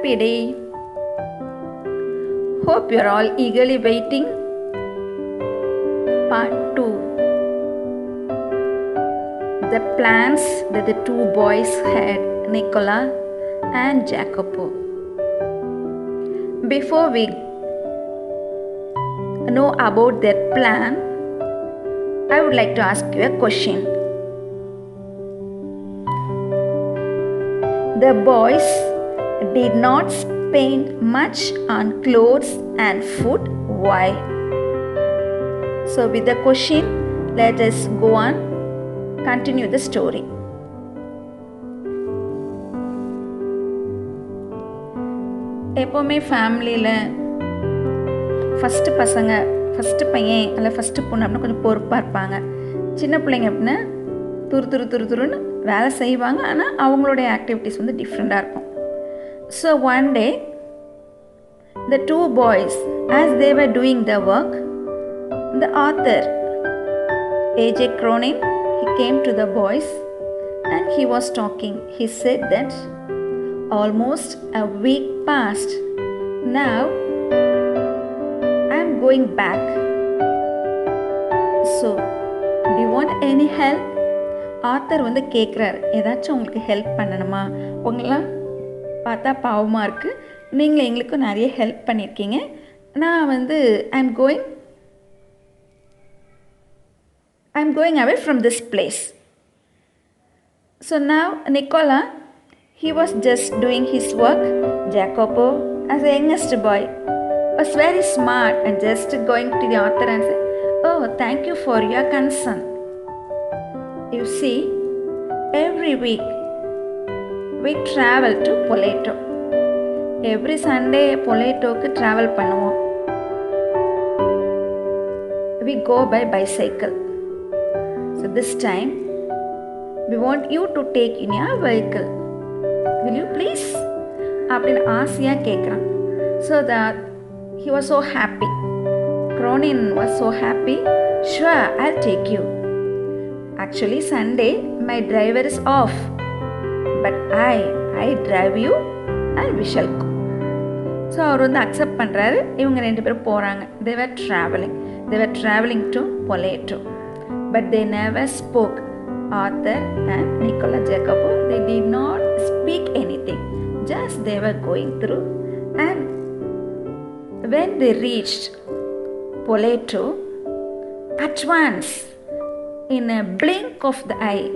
happy day. Hope you're all eagerly waiting. Part 2. The plans that the two boys had, Nicola and Jacopo. Before we know about their plan, I would like to ask you a question. The boys did not spend much on clothes and food. Why? So with the question, let us go on, continue the story. எப்போவுமே ஃபேமிலியில் first பையன் இல்லை first பொண்ணு அப்படின்னா கொஞ்சம் பொறுப்பாக இருப்பாங்க. சின்ன பிள்ளைங்க அப்படின்னா துருன்னு வேலை செய்வாங்க. ஆனால் அவங்களுடைய ஆக்டிவிட்டீஸ் வந்து டிஃப்ரெண்ட்டாக இருக்கும். So one day the two boys, as they were doing their work, the author A.J. Cronin, he came to the boys and he was talking. He said that almost a week passed. Now I am going back. So do you want any help? Author வந்து கேட்குறாரு, ஏதாச்சும் உங்களுக்கு help பண்ணணுமா? உங்களெலாம் பார்த்தா பாவமாக இருக்குது, நீங்கள் எங்களுக்கும் நிறைய ஹெல்ப் பண்ணியிருக்கீங்க. நான் வந்து I am going away from this place. So now Nicola, he was just doing his work. Jacopo, as the youngest boy, was very smart and just going to the author and said, "Oh, thank you for your concern. You see, every week we travel to Spoleto. Every Sunday Spoletoக்கு travel பண்ணுவோம். We go by bicycle. So this time we want you to take in your vehicle. Will you please?" அப்படின்னு ஆசையாக கேட்குறான். So that he was so happy. Cronin was so happy. "Sure, I'll take you. Actually Sunday my driver is off, but I drive you and we shall go." So அவர் வந்து accept பண்ணுறாரு. இவங்க ரெண்டு பேரும் போகிறாங்க. they were traveling to Spoleto, but they never spoke. Arthur and Nicola Jacopo, they did not speak anything, just they were going through. And when they reached Spoleto, at once, in a blink of the eye,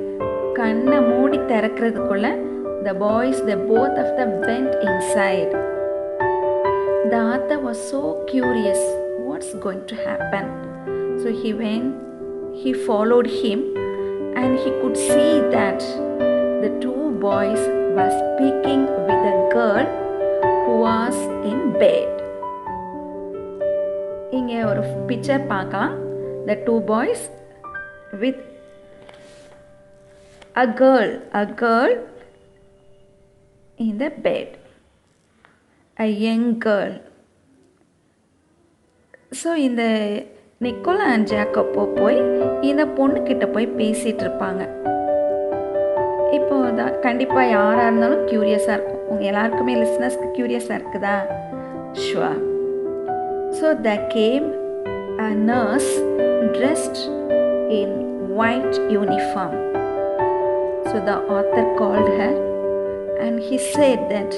கண்ணை மூடி திறக்கிறதுக்குள்ள the boys, both of them went inside. The author was so curious, what's going to happen? So he followed him and he could see that the two boys were speaking with a girl who was in bed. இங்கே ஒரு picture பார்க்கலாம். The two boys with a girl in the bed, a young girl. So இந்த Nicolas and ஜாக்கப்போ போய் இந்த பொண்ணுக்கிட்ட போய் பேசிகிட்டு இருப்பாங்க. இப்போது கண்டிப்பாக யாராக இருந்தாலும் க்யூரியஸாக இருக்கும். உங்கள் எல்லாருக்குமே லிஸ்னஸ்க்கு க்யூரியஸாக இருக்குதா? Sure. So there came a nurse dressed in white uniform. So the author called her and he said that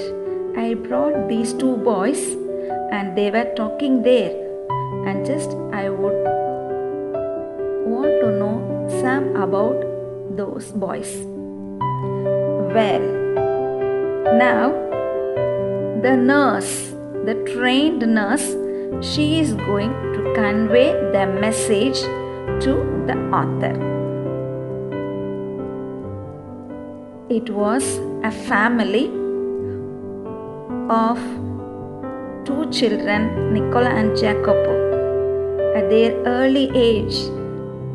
I brought these two boys and they were talking there, and just I would want to know some about those boys. Well, now the nurse, the trained nurse, she is going to convey the message to the author. It was a family of two children, Nicola and Jacopo. At their early age,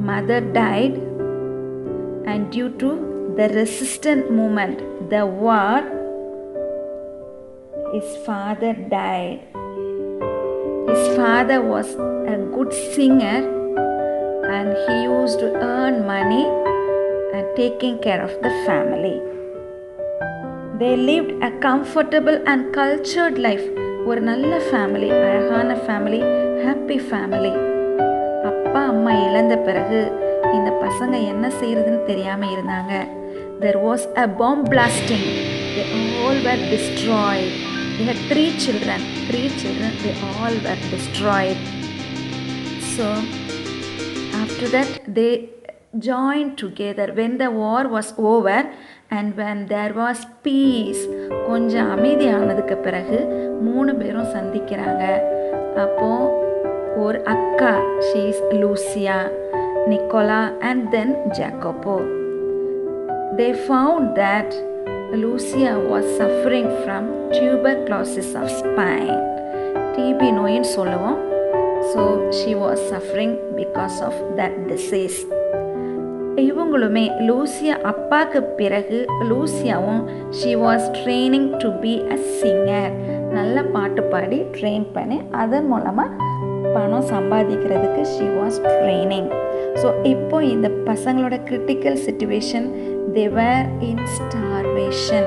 mother died, and due to the resistance movement, the war, his father died. His father was a good singer and he used to earn money and taking care of the family. They lived a comfortable and cultured life. ஒரு நல்ல family, அழகான family, happy family. அப்பா அம்மா இழந்த பிறகு இந்த பசங்க என்ன செய்யறதுன்னு தெரியாமல் இருந்தாங்க. There was a bomb blasting. They all were destroyed. They had three children. They all were destroyed. So after that they joined together when the war was over and when there was peace. கொஞ்சம் அமைதியானதுக்கு பிறகு 3 பேரும் சந்திக்கிறாங்க. அப்போ ஒரு அக்கா, she is Lucia, Nicola and then Jacopo. They found that Lucia was suffering from tuberculosis of spine. TB நோயின்னு சொல்லுவோம். So she was suffering because of that disease. இவங்களுமே லூசியா அப்பாக்கு பிறகு லூசியாவும் she was training to be a singer. நல்ல பாட்டு பாடி train பண்ணி அதன் மூலமாக பணம் சம்பாதிக்கிறதுக்கு she was training. ஸோ இப்போ இந்த பசங்களோட critical situation, they were in starvation.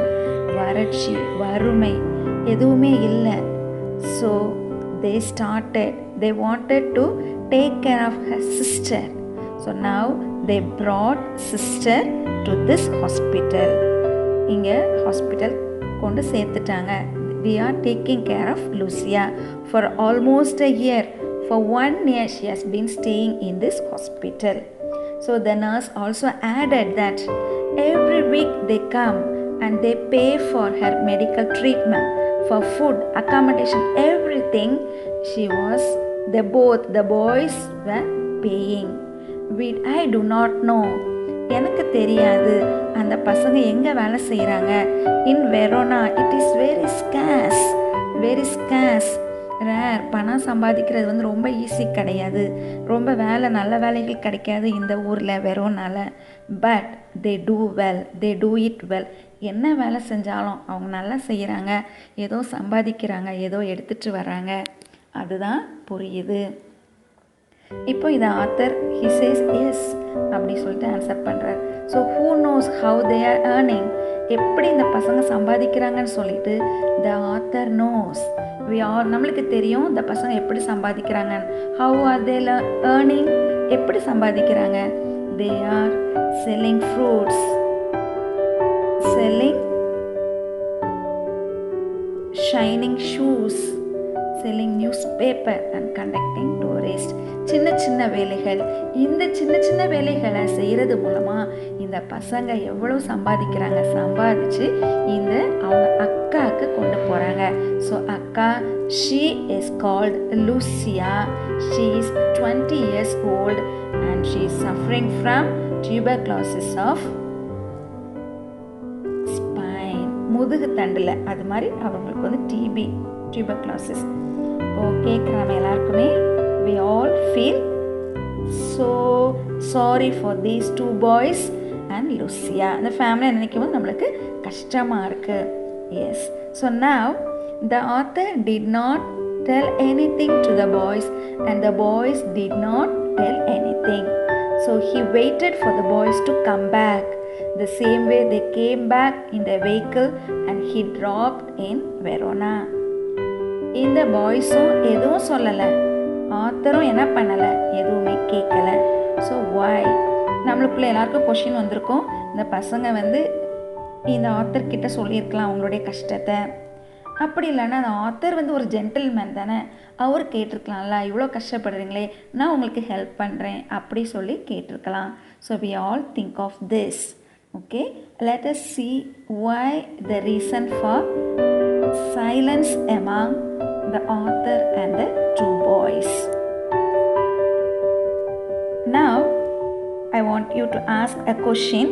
வறட்சி, வறுமை, எதுவுமே இல்லை. So they wanted to take care of her sister. So now they brought sister to this hospital. இங்கே ஹாஸ்பிட்டல் கொண்டு சேர்த்துட்டாங்க. We are taking care of Lucia for almost a year. For 1 year she has been staying in this hospital. So the nurse also added that every week they come and they pay for her medical treatment, for food, accommodation, everything. The boys were paying. I do not know. எனக்கு தெரியாது அந்த பசங்க எங்கே வேலை செய்கிறாங்க. In Verona it is very scarce rare. பணம் சம்பாதிக்கிறது வந்து ரொம்ப ஈஸி கிடையாது. ரொம்ப நல்ல வேலைகள் கிடைக்காது இந்த ஊரில் வெரோனால. But they do it well. என்ன வேலை செஞ்சாலும் அவங்க நல்லா செய்கிறாங்க, ஏதோ சம்பாதிக்கிறாங்க, ஏதோ எடுத்துகிட்டு வராங்க. அதுதான் புரியுது. இப்போ இந்த ஆத்தர் he says yes அப்படி சொல்லிட்டு ஆன்சர் பண்ணுறார். So who knows how they are earning, எப்படி இந்த பசங்க சம்பாதிக்கிறாங்கன்னு சொல்லிட்டு the author knows. நம்மளுக்கு தெரியும் இந்த பசங்க எப்படி சம்பாதிக்கிறாங்க. how are they earning, எப்படி சம்பாதிக்கிறாங்க. they are selling fruits, selling shining shoes, selling newspaper and conducting tourists. சின்ன வேலைகள். இந்த சின்ன வேலைகளை செய்கிறது மூலமாக இந்த பசங்க எவ்வளோ சம்பாதிக்கிறாங்க. சம்பாதிச்சு இந்த அவங்க அக்காவுக்கு கொண்டு போகிறாங்க. ஸோ அக்கா, she is called Lucia. She is 20 years old and she is suffering from tuberculosis of spine. முதுகு தண்டில் அது மாதிரி அவங்களுக்கு வந்து டிபி, tuberculosis. ஓகே, நம்ம எல்லாருக்குமே we all feel so sorry for these 2 boys and Lucia. அந்த ஃபேமிலியை நினைக்கும் போது நம்மளுக்கு கஷ்டமாக இருக்குது. Yes. So now the author did not tell anything to the boys and the boys did not tell anything. So he waited for the boys to come back. The same way they came back in the vehicle and he dropped in Verona. இந்த பாய்ஸும் எதுவும் சொல்லலை, ஆத்தரும் என்ன பண்ணலை, எதுவுமே கேட்கலை. So வாய் நம்மளுக்குள்ளே எல்லாருக்கும் question வந்திருக்கும். இந்த பசங்க வந்து இந்த ஆத்தர்கிட்ட சொல்லியிருக்கலாம் அவங்களுடைய கஷ்டத்தை. அப்படி இல்லைன்னா அந்த ஆத்தர் வந்து ஒரு ஜென்டில்மேன் தானே, அவர் கேட்டிருக்கலாம்ல, இவ்வளோ கஷ்டப்படுறீங்களே நான் உங்களுக்கு ஹெல்ப் பண்ணுறேன் அப்படி சொல்லி கேட்டிருக்கலாம். So we all think of this. Okay, let us see why the reason for silence among the author and the 2 boys. Now I want you to ask a question.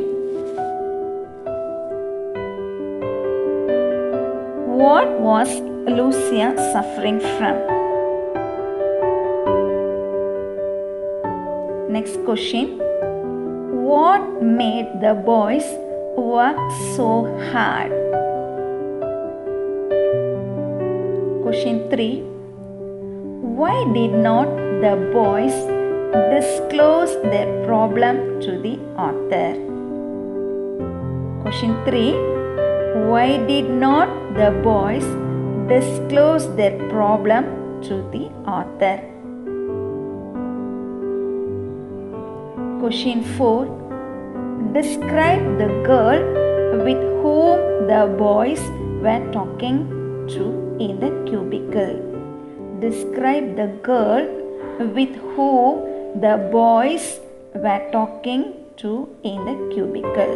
What was Lucia suffering from? Next question. What made the boys work so hard? Question 3. Why did not the boys disclose their problem to the author? Question 3. why did not the boys disclose their problem to the author? Question 4. Describe the girl with whom the boys were talking to in the cubicle. Describe the girl with whom the boys were talking to in the cubicle.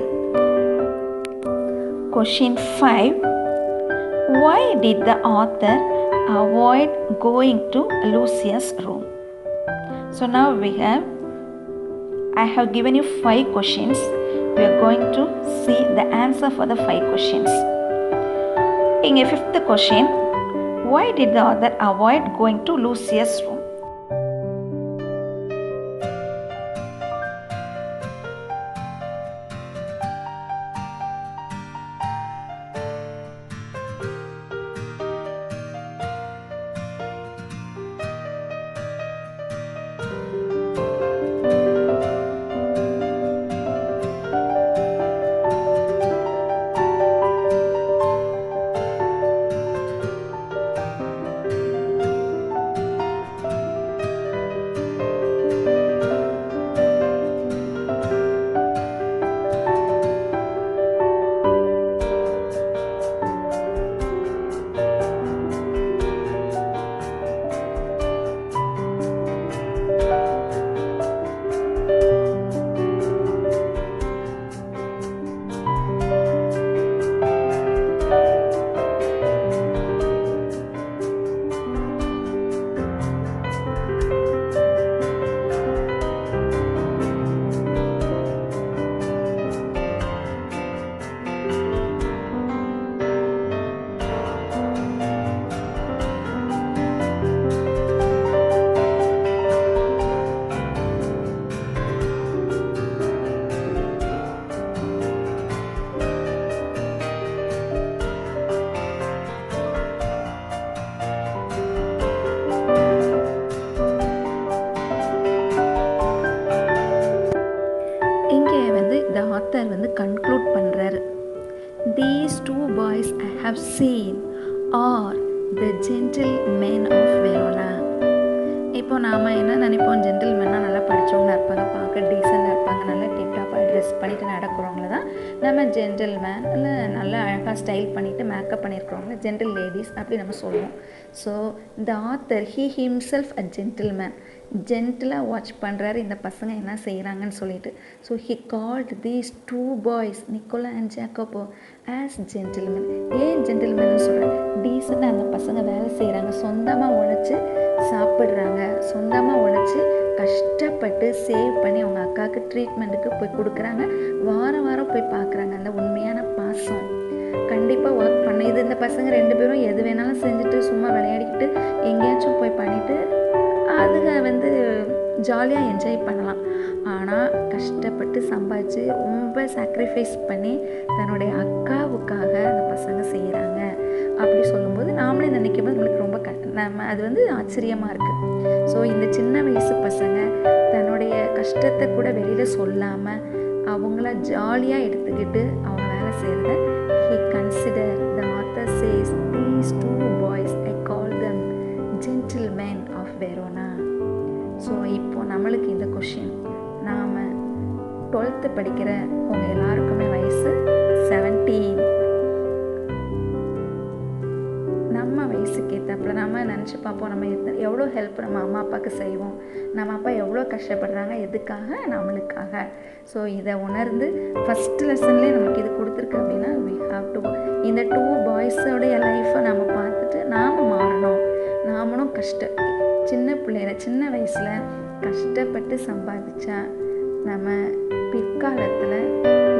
Question 5. Why did the author avoid going to Lucia's room? So now I have given you 5 questions. We are going to see the answer for the 5 questions. In a 5th question, why did the author avoid going to Lucia's room? author conclude பண்றாரு. These 2 boys I have seen are the gentlemen of Verona. இப்போ நாம் என்ன நினைப்போம், ஜென்டில்மேன்னா நல்லா படித்தவங்களா இருப்பாங்க, பார்க்க டீசெண்டாக இருப்பாங்க, நல்லா டிப்டாப்பாக ட்ரெஸ் பண்ணிவிட்டு நடக்கிறவங்கள தான் நம்ம ஜென்டில்மேன், இல்லை நல்லா அழகாக ஸ்டைல் பண்ணிவிட்டு மேக்கப் பண்ணியிருக்கிறவங்கள ஜென்டில் லேடிஸ் அப்படி நம்ம சொல்லுவோம். So the author he himself a gentleman, ஜென்டிலாக வாட்ச் பண்ணுறாரு இந்த பசங்க என்ன செய்கிறாங்கன்னு சொல்லிட்டு. So he called these 2 boys Nicola and Jacopo as gentleman. ஏன் ஜென்டில்மேன்னு சொல்கிறேன், டீசெண்டாக அந்த பசங்க வேலை செய்கிறாங்க, சொந்தமாக உழைச்சி சாப்பிட்றாங்க, சொந்தமாக உழைச்சி கஷ்டப்பட்டு சேவ் பண்ணி அவங்க அக்காவுக்கு ட்ரீட்மெண்ட்டுக்கு போய் கொடுக்குறாங்க, வாரம் வாரம் போய் பார்க்குறாங்க. அந்த உண்மையான பாசம் கண்டிப்பாக ஒர்க் பண்ண இது இந்த பசங்க 2 பேரும் எது வேணாலும் செஞ்சுட்டு சும்மா விளையாடிக்கிட்டு எங்கேயாச்சும் போய் பண்ணிவிட்டு அதுங்க ஜாலியாக என்ஜாய் பண்ணலாம். ஆனால் கஷ்டப்பட்டு சம்பாதிச்சு ரொம்ப சாக்ரிஃபைஸ் பண்ணி தன்னுடைய அக்காவுக்காக அந்த பசங்க செய்கிறாங்க அப்படி சொல்லும்போது நாமளே நினைக்கும் போது நம்மளுக்கு ரொம்ப நம்ம அது ஆச்சரியமாக இருக்குது. ஸோ இந்த சின்ன வயசு பசங்க தன்னுடைய கஷ்டத்தை கூட வெளியில் சொல்லாமல் அவங்கள ஜாலியாக எடுத்துக்கிட்டு அவங்க வேலை செய்கிறத he consider, the author says, these 2 boys I call them gentlemen of Verona. So இப்போது நம்மளுக்கு இந்த கொஷின், நாம் 12th படிக்கிற உங்கள் எல்லாருக்குமே வயசு 17. நம்ம வயசுக்கு ஏற்றப்பில் நம்ம நினச்சி பார்ப்போம், நம்ம எவ்வளோ ஹெல்ப் நம்ம அம்மா அப்பாவுக்கு செய்வோம், நம்ம அப்பா எவ்வளோ கஷ்டப்படுறாங்க எதுக்காக, நம்மளுக்காக. ஸோ இதை உணர்ந்து ஃபஸ்ட்டு லெசன்லேயே நமக்கு இது கொடுத்துருக்கு அப்படின்னா we have to இந்த 2 பாய்ஸோடைய லைஃப்பை நம்ம பார்த்துட்டு நாம் மாறணும். நாமளும் சின்ன பிள்ளையில சின்ன வயசில் கஷ்டப்பட்டு சம்பாதிச்சா நம்ம பிற்காலத்தில்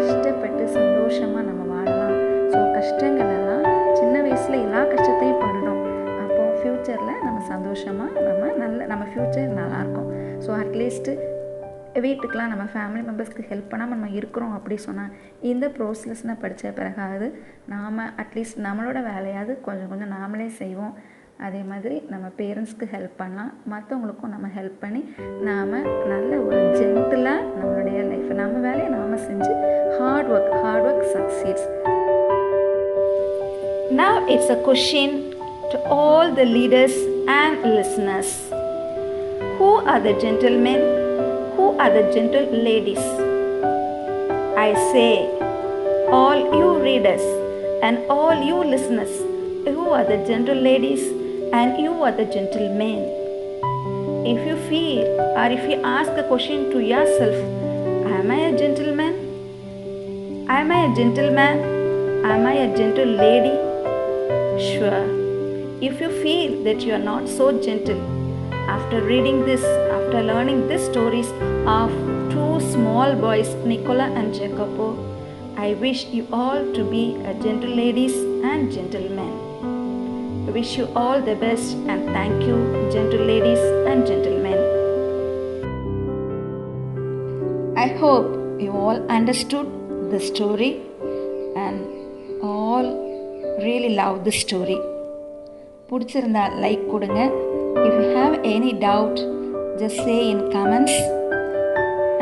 இஷ்டப்பட்டு சந்தோஷமாக நம்ம வாழலாம். ஸோ கஷ்டங்களெல்லாம் சின்ன வயசில் எல்லா கஷ்டத்தையும் படணும், அப்போது ஃப்யூச்சரில் நம்ம சந்தோஷமாக நம்ம ஃப்யூச்சர் நல்லாயிருக்கும். ஸோ அட்லீஸ்ட்டு வீட்டுக்கெலாம் நம்ம ஃபேமிலி மெம்பர்ஸ்க்கு ஹெல்ப் பண்ணாமல் நம்ம இருக்கிறோம் அப்படி சொன்னால் இந்த ப்ரோசஸ்னால் படித்த பிறகாவது நாம் அட்லீஸ்ட் நம்மளோட வேலையாவது கொஞ்சம் கொஞ்சம் நாமளே செய்வோம். அதே மாதிரி நம்ம பேரண்ட்ஸ்க்கு ஹெல்ப் பண்ணலாம், மற்றவங்களுக்கும் நம்ம ஹெல்ப் பண்ணி நாம் நல்ல ஒரு ஜென்டிலாக நம்மளுடைய லைஃப்பை நம்ம வேலையை நாம் செஞ்சு hard work succeeds. Now it's a question to all the leaders and listeners. Who are the gentlemen? Who are the gentle ladies? I say, all you readers and all you listeners, who are the gentle ladies and you are the gentlemen. If you feel or if you ask a question to yourself, am I a gentleman? Am I a gentleman? Am I a gentle lady? Sure. If you feel that you are not so gentle, after reading this, after learning these stories of two small boys, Nicola and Jacopo, I wish you all to be a gentle ladies and gentlemen. I wish you all the best and thank you, gentle ladies and gentlemen. I hope you all understood the story and all really love the story. பிடிச்சிருந்தா like கொடுங்க. If you have any doubt, just say in comments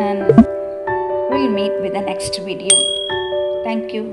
and we'll meet with the next video. Thank you.